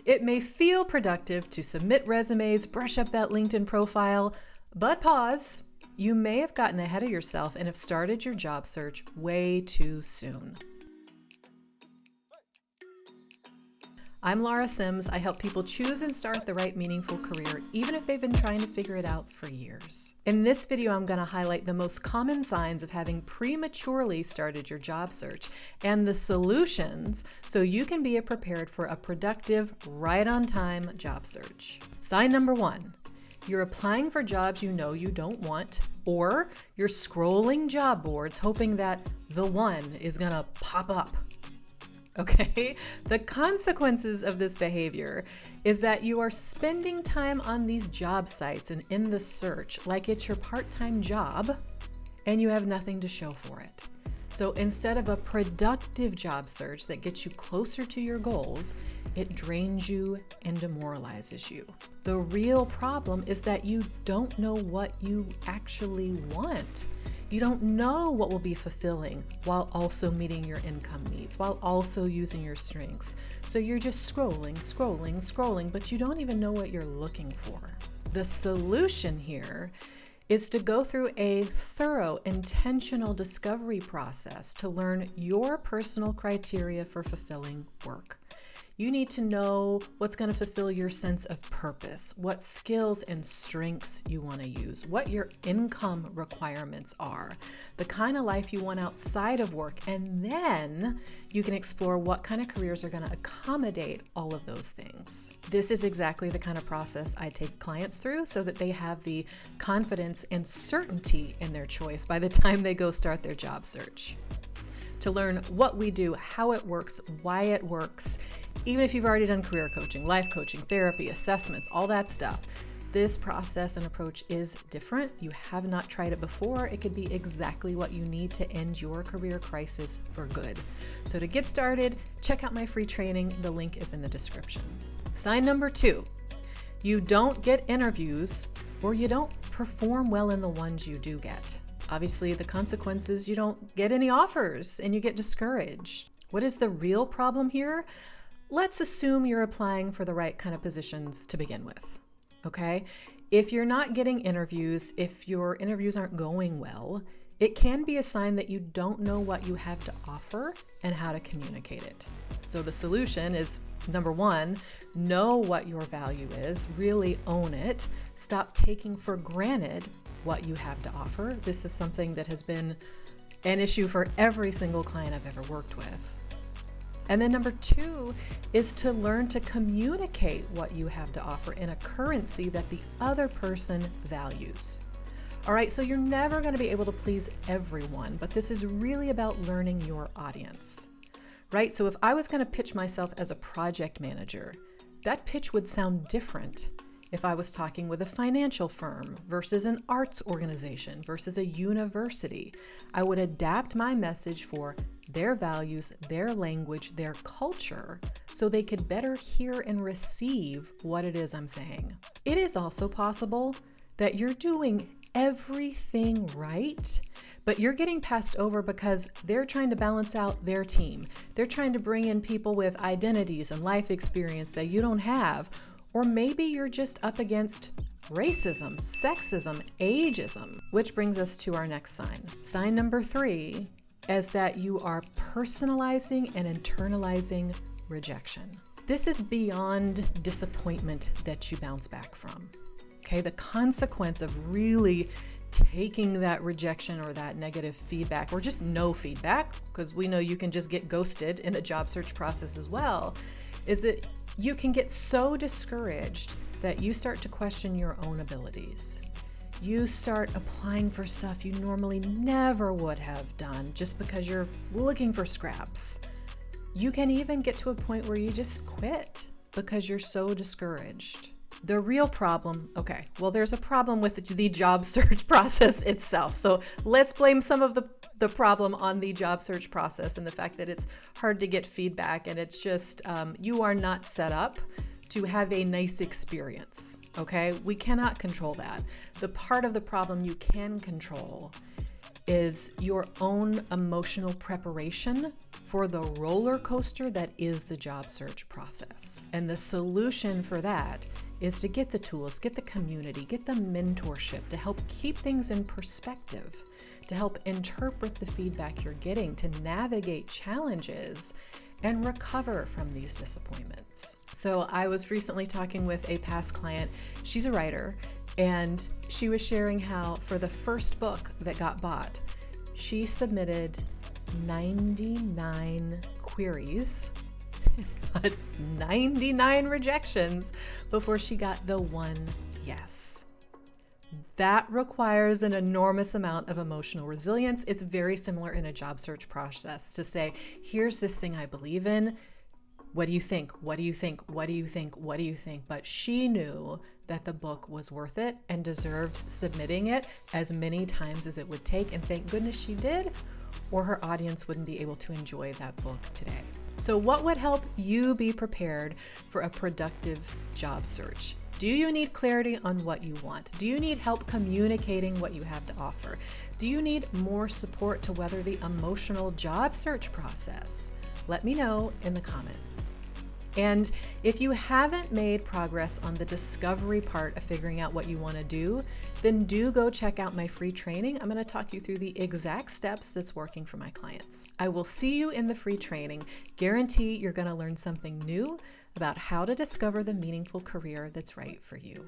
It may feel productive to submit resumes, brush up that LinkedIn profile, but pause. You may have gotten ahead of yourself and have started your job search way too soon. I'm Laura Sims. I help people choose and start the right meaningful career, even if they've been trying to figure it out for years. In this video, I'm going to highlight the most common signs of having prematurely started your job search and the solutions so you can be prepared for a productive, right-on-time job search. Sign number 1. You're applying for jobs you know you don't want, or you're scrolling job boards hoping that the one is going to pop up. Okay, the consequences of this behavior is that you are spending time on these job sites and in the search like it's your part-time job, and you have nothing to show for it. So instead of a productive job search that gets you closer to your goals, it drains you and demoralizes you. The real problem is that you don't know what you actually want. You don't know what will be fulfilling while also meeting your income needs, while also using your strengths. So you're just scrolling, but you don't even know what you're looking for. The solution here is to go through a thorough, intentional discovery process to learn your personal criteria for fulfilling work. You need to know what's going to fulfill your sense of purpose, what skills and strengths you want to use, what your income requirements are, the kind of life you want outside of work, and then you can explore what kind of careers are going to accommodate all of those things. This is exactly the kind of process I take clients through so that they have the confidence and certainty in their choice by the time they go start their job search. To learn what we do, how it works, why it works, even if you've already done career coaching, life coaching, therapy, assessments, all that stuff, this process and approach is different. You have not tried it before. It could be exactly what you need to end your career crisis for good. So to get started, check out my free training. The link is in the description. Sign number 2, you don't get interviews or you don't perform well in the ones you do get. Obviously, the consequences, you don't get any offers and you get discouraged. What is the real problem here? Let's assume you're applying for the right kind of positions to begin with, okay? If you're not getting interviews, if your interviews aren't going well, it can be a sign that you don't know what you have to offer and how to communicate it. So the solution is, number 1, know what your value is, really own it, stop taking for granted what you have to offer. This is something that has been an issue for every single client I've ever worked with. And then number 2 is to learn to communicate what you have to offer in a currency that the other person values. All right, so you're never going to be able to please everyone, but this is really about learning your audience, right? So if I was going to pitch myself as a project manager, that pitch would sound different if I was talking with a financial firm versus an arts organization versus a university. I would adapt my message for their values, their language, their culture, so they could better hear and receive what it is I'm saying. It is also possible that you're doing everything right, but you're getting passed over because they're trying to balance out their team. They're trying to bring in people with identities and life experience that you don't have. Or maybe you're just up against racism, sexism, ageism, which brings us to our next sign. Sign number 3 is that you are personalizing and internalizing rejection. This is beyond disappointment that you bounce back from. Okay, the consequence of really taking that rejection or that negative feedback, or just no feedback, because we know you can just get ghosted in the job search process as well, is that you can get so discouraged that you start to question your own abilities. You start applying for stuff you normally never would have done just because you're looking for scraps. You can even get to a point where you just quit because you're so discouraged. The real problem, okay, well, there's a problem with the job search process itself. So let's blame some of the problem on the job search process and the fact that it's hard to get feedback, and it's just you are not set up to have a nice experience, okay? We cannot control that. The part of the problem you can control is your own emotional preparation for the roller coaster that is the job search process. And the solution for that is to get the tools, get the community, get the mentorship to help keep things in perspective, to help interpret the feedback you're getting, to navigate challenges and recover from these disappointments. So I was recently talking with a past client. She's a writer, and she was sharing how for the first book that got bought, she submitted 99 queries and got 99 rejections before she got the one yes. That requires an enormous amount of emotional resilience. It's very similar in a job search process to say, here's this thing I believe in. What do you think? What do you think? What do you think? What do you think? But she knew that the book was worth it and deserved submitting it as many times as it would take. And thank goodness she did, or her audience wouldn't be able to enjoy that book today. So what would help you be prepared for a productive job search? Do you need clarity on what you want? Do you need help communicating what you have to offer? Do you need more support to weather the emotional job search process? Let me know in the comments. And if you haven't made progress on the discovery part of figuring out what you want to do, then do go check out my free training. I'm going to talk you through the exact steps that's working for my clients. I will see you in the free training. Guarantee you're going to learn something new about how to discover the meaningful career that's right for you.